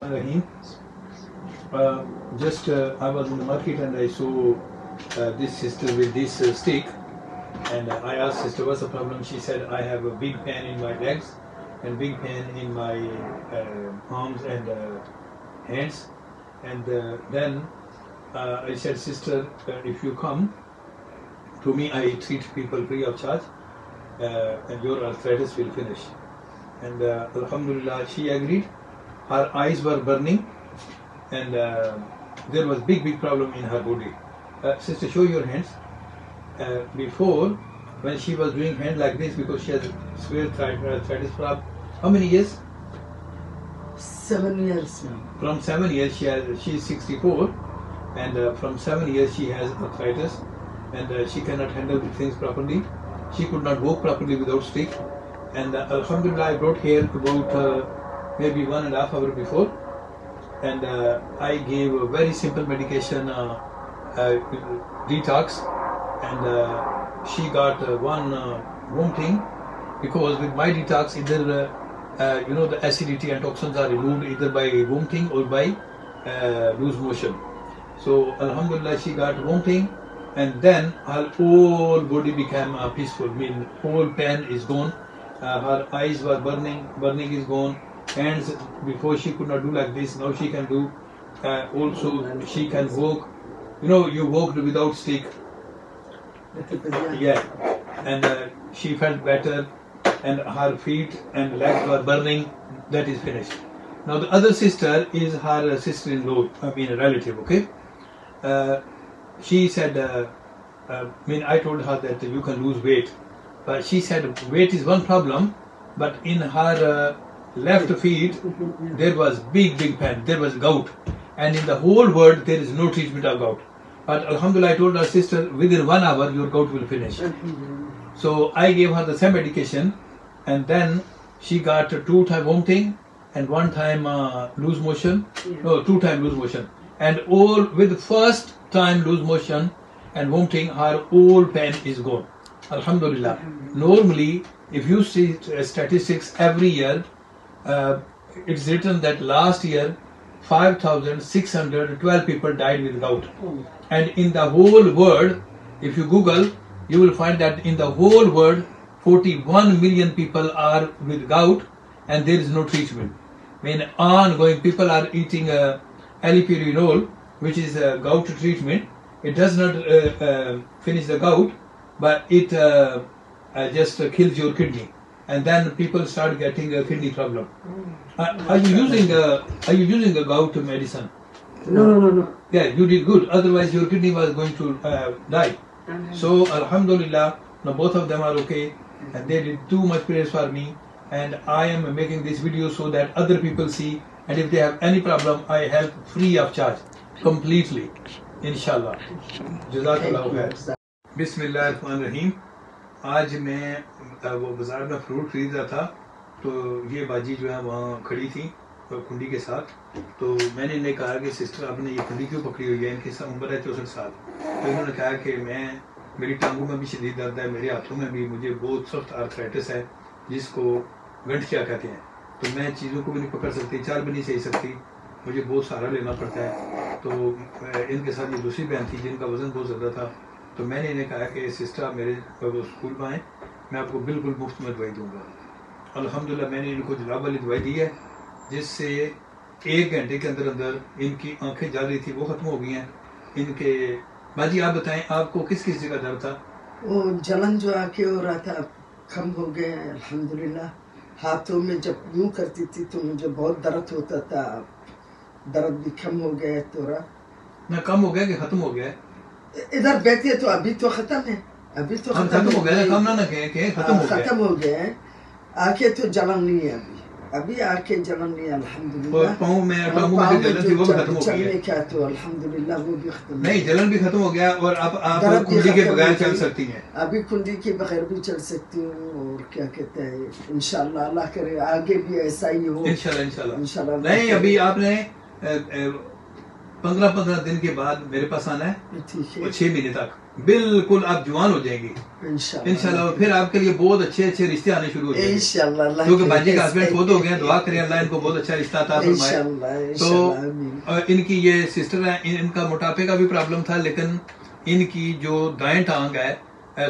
Rahim. I was in the market and I saw this sister with this stick, and I asked sister what's the problem. She said I have a big pain in my legs and big pain in my arms and hands, and then I said, sister, if you come to me, I treat people free of charge, and your arthritis will finish. And Alhamdulillah, she agreed. Her eyes were burning, and there was big problem in her body. Sister, show your hands. Before, when she was doing hand like this, because she has severe arthritis for how many years? 7 years now. From 7 years, she is 64, and from 7 years she has arthritis, and she cannot handle the things properly. She could not walk properly without stick, and Alhamdulillah, I brought here about maybe 1.5 hours before, and I gave a very simple medication, detox, and she got one vomiting, because with my detox either the acidity and toxins are removed either by vomiting or by loose motion. So Alhamdulillah, she got vomiting, and then her whole body became peaceful. I mean, whole pain is gone. Her eyes were burning is gone. Hands, before she could not do like this, now she can do. Also she can walk. You walked without stick. Yeah, and she felt better, and her feet and legs were burning. That is finished. Now the other sister is her sister-in-law, I mean a relative. Okay, she said, I told her that you can lose weight, but she said weight is one problem, but in her left feet there was big pain. There was gout, and in the whole world there is no treatment of gout. But Alhamdulillah, I told her, sister, within 1 hour your gout will finish. So I gave her the same medication, and then she got 2 times vomiting and 1 time loose motion. No, 2 times loose motion, and all with the first time loose motion and vomiting, her whole pain is gone. Alhamdulillah. Normally, if you see statistics every year, it's written that last year 5,612 people died with gout, and in the whole world, if you Google, you will find that in the whole world 41 million people are with gout, and there is no treatment. Ongoing people are eating allopurinol, which is a gout treatment. It does not finish the gout, but it just kills your kidney, and then people start getting a kidney problem. Are you using a gout medicine? No. Yeah, you did good. Otherwise, your kidney was going to die. So Alhamdulillah, now both of them are okay, and they did too much prayers for me, and I am making this video so that other people see, and if they have any problem, I help free of charge, completely, inshallah. Jazakallahu khair. Bismillahirrahmanirrahim. आज मैं वो बाजार में fruit खरीद रहा था, तो ये बाजी जो है वहाँ खड़ी थी खुंडी के साथ, तो मैंने इन्हें कहा कि सिस्टर आपने ये खुंडी क्यों पकड़ी हुई है? इनकी उम्र है 64 साल। तो इन्होंने कहा कि मेरी टांगों में भी शदीद दर्द है, मेरे हाथों में भी, मुझे बहुत सख्त आर्थराइटिस है जिसको घंटे कहते हैं, तो मैं चीज़ों को भी नहीं पकड़ सकती, चाल भी नहीं सही सकती, मुझे बहुत सहारा लेना पड़ता है। तो इनके साथ ये दूसरी बहन थी जिनका वज़न बहुत ज़्यादा था, तो मैंने इन्हें कहा कि सिस्टर आप मेरे स्कूल में आएँ, मैं आपको बिल्कुल मुफ्त में दवाई दूंगा। अल्हम्दुलिल्लाह, मैंने इनको जुलाब वाली दवाई दी है, जिससे 1 घंटे के अंदर इनकी आंखें जल रही थी वो ख़त्म हो गई हैं। इनके बाजी आप बताएं, आपको किस जगह दर्द था? वो जलन जो आके हो रहा था कम हो गया है अल्हम्दुलिल्लाह। हाथों में जब यूँ करती थी तो मुझे बहुत दर्द होता था, दर्द भी कम हो गया है थोड़ा। ना कम हो गया कि ख़त्म हो गया? इधर बैठे तो अभी तो ख़त्म है, अभी तो ख़त्म हो गया, कम ना कहें ख़त्म हो गया है। आके तो जलन नहीं है अभी आके जलन नहीं है अल्हम्दुलिल्लाह। पाँव में जलन थी वो भी खत्म हो गई है। क्या तो अल्हम्दुलिल्लाह वो भी खत्म नहीं, जलन भी खत्म हो गया, और आप कुंडी के बगैर चल सकती हैं। अभी कुंडी के बगैर भी चल सकती हूँ, और क्या कहते हैं, इंशाल्लाह अल्लाह करे आगे भी ऐसा ही हो, इंशाल्लाह। नहीं, अभी आपने 15 दिन के बाद मेरे पास आना है, 6 महीने तक بالکل آپ جوان ہو جائیں گی انشاءاللہ، اور پھر آپ کے لیے بہت اچھے اچھے رشتے آنے شروع ہو جائیں گے، کیونکہ باجی کا ہسبینڈ فوت ہو گئے ہیں، دعا کریں اللہ ان کو بہت اچھا رشتہ عطا فرمائے۔ تو ان کی یہ سسٹر ہیں، ان کا موٹاپے کا بھی پرابلم تھا، لیکن ان کی جو دائیں ٹانگ ہے،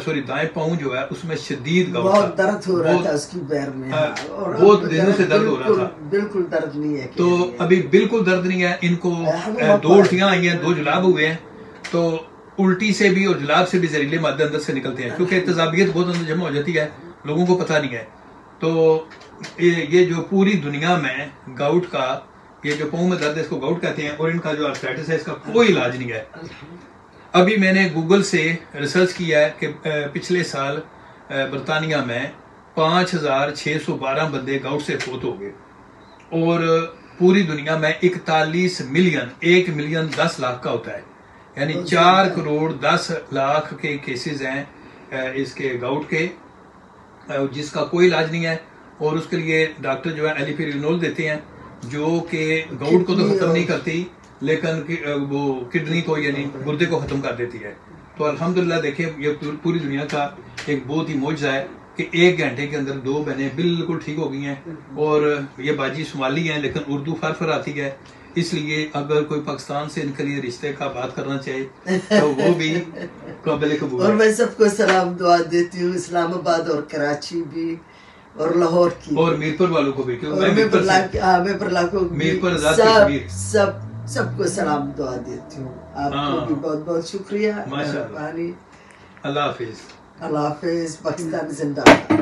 سوری دائیں پاؤں جو ہے، اس میں شدید گاؤٹ بہت درد ہو رہا تھا اس کی پیر میں، بہت دنوں سے درد ہو رہا تھا، بالکل درد نہیں ہے، تو ابھی بالکل درد نہیں ہے۔ ان کو 2 الٹیاں آئی ہیں، 2 جلاب ہوئے ہیں، تو الٹی سے بھی اور جلاب سے بھی زہریلے مادے اندر سے نکلتے ہیں، کیونکہ تیزابیت بہت اندر جمع ہو جاتی ہے، لوگوں کو پتہ نہیں ہے۔ تو یہ جو پوری دنیا میں گاؤٹ کا، یہ جو پاؤں میں درد ہے اس کو گاؤٹ کہتے ہیں، اور ان کا جو آرتھرائٹس ہے اس کا کوئی علاج نہیں ہے۔ ابھی میں نے گوگل سے ریسرچ کیا ہے کہ پچھلے سال برطانیہ میں 5612 بندے گاؤٹ سے فوت ہو گئے، اور پوری دنیا میں 41 ملین، 1 ملین 10 لاکھ کا ہوتا ہے، یعنی 4 کروڑ 10 لاکھ کے کیسز ہیں اس کے گاؤٹ کے، جس کا کوئی علاج نہیں ہے، اور اس کے لیے ڈاکٹر جو ہے ایلیپیرینول دیتے ہیں، جو کہ گاؤٹ کو تو ختم نہیں کرتی لیکن وہ کڈنی کو یعنی گردے کو ختم کر دیتی ہے۔ تو الحمدللہ دیکھیں یہ پوری دنیا کا ایک بہت ہی معجزہ ہے کہ 1 گھنٹے کے اندر 2 بہنیں بالکل ٹھیک ہو گئی ہیں، اور یہ باجی صومالی ہیں لیکن اردو فر آتی ہے، اس لیے اگر کوئی پاکستان سے ان کے لیے رشتے کا بات کرنا چاہے تو وہ بھی قابل قبول ہے۔ اور میں سب کو سلام دعا دیتی ہوں، اسلام آباد اور کراچی بھی اور لاہور کی، اور میرپور والوں کو بھی، سب کو سلام دعا دیتی ہوں۔ آپ کو بھی بہت بہت شکریہ، ماشاءاللہ۔ اللہ حافظ۔ اللہ حافظ۔ پاکستان زندہ باد۔